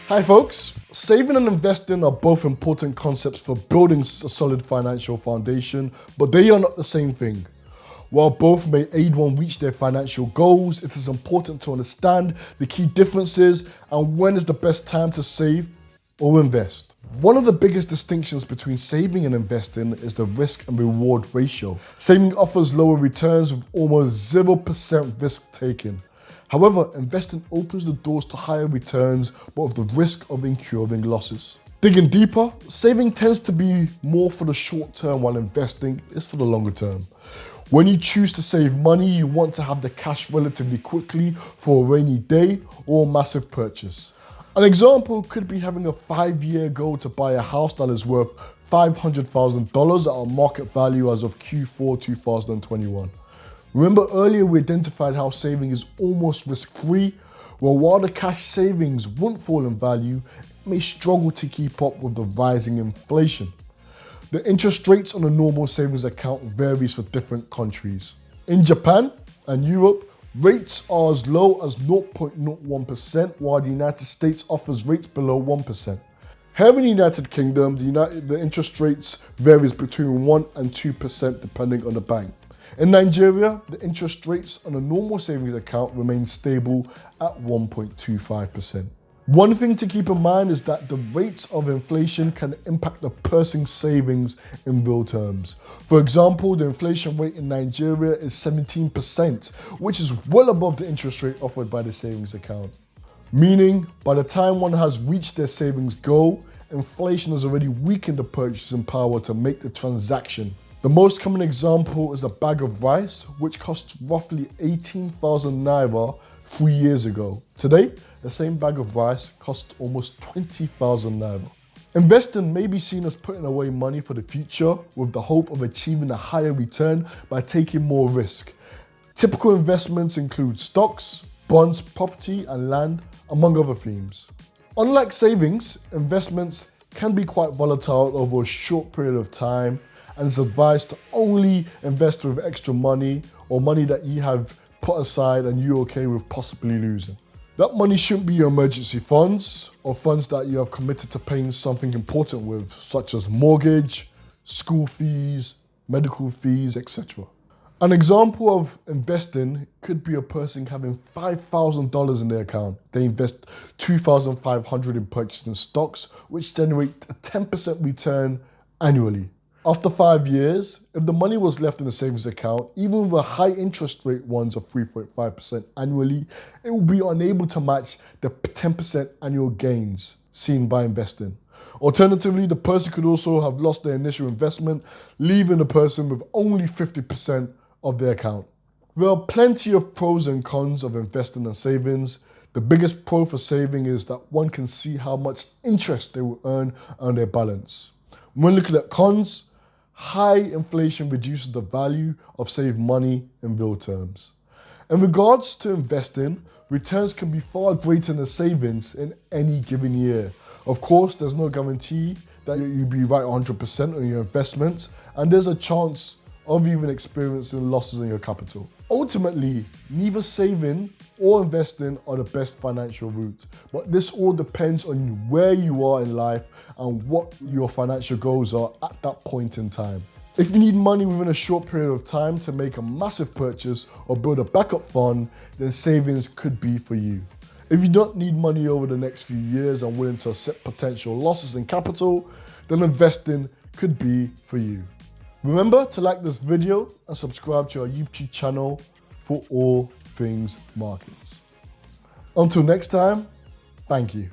Hi folks, saving and investing are both important concepts for building a solid financial foundation, but they are not the same thing. While both may aid one reach their financial goals, it is important to understand the key differences and when is the best time to save or invest. One of the biggest distinctions between saving and investing is the risk and reward ratio. Saving offers lower returns with almost 0% risk taken. However, investing opens the doors to higher returns, but with the risk of incurring losses. Digging deeper, saving tends to be more for the short term while investing is for the longer term. When you choose to save money, you want to have the cash relatively quickly for a rainy day or a massive purchase. An example could be having a 5-year goal to buy a house that is worth $500,000 at a market value as of Q4 2021. Remember earlier we identified how saving is almost risk-free? Well, while the cash savings won't fall in value, it may struggle to keep up with the rising inflation. The interest rates on a normal savings account varies for different countries. In Japan and Europe, rates are as low as 0.01%, while the United States offers rates below 1%. Here in the United Kingdom, the interest rates varies between 1 and 2% depending on the bank. In Nigeria, the interest rates on a normal savings account remain stable at 1.25%. One thing to keep in mind is that the rates of inflation can impact a person's savings in real terms. For example, the inflation rate in Nigeria is 17%, which is well above the interest rate offered by the savings account. Meaning, by the time one has reached their savings goal, inflation has already weakened the purchasing power to make the transaction. The most common example is a bag of rice, which cost roughly 18,000 naira 3 years ago. Today, the same bag of rice costs almost 20,000 naira. Investing may be seen as putting away money for the future with the hope of achieving a higher return by taking more risk. Typical investments include stocks, bonds, property, and land, among other themes. Unlike savings, investments can be quite volatile over a short period of time, and it's advised to only invest with extra money or money that you have put aside and you're okay with possibly losing. That money shouldn't be your emergency funds or funds that you have committed to paying something important with, such as mortgage, school fees, medical fees, etc. An example of investing could be a person having $5,000 in their account. They invest $2,500 in purchasing stocks, which generate a 10% return annually. After 5 years, if the money was left in a savings account, even with a high interest rate ones of 3.5% annually, it will be unable to match the 10% annual gains seen by investing. Alternatively, the person could also have lost their initial investment, leaving the person with only 50% of their account. There are plenty of pros and cons of investing and savings. The biggest pro for saving is that one can see how much interest they will earn on their balance. When looking at cons, high inflation reduces the value of saved money in real terms. In regards to investing, returns can be far greater than savings in any given year. Of course, there's no guarantee that you'll be right 100% on your investments, and there's a chance of even experiencing losses in your capital. Ultimately, neither saving or investing are the best financial route, but this all depends on where you are in life and what your financial goals are at that point in time. If you need money within a short period of time to make a massive purchase or build a backup fund, then savings could be for you. If you don't need money over the next few years and willing to accept potential losses in capital, then investing could be for you. Remember to like this video and subscribe to our YouTube channel for all things markets. Until next time, thank you.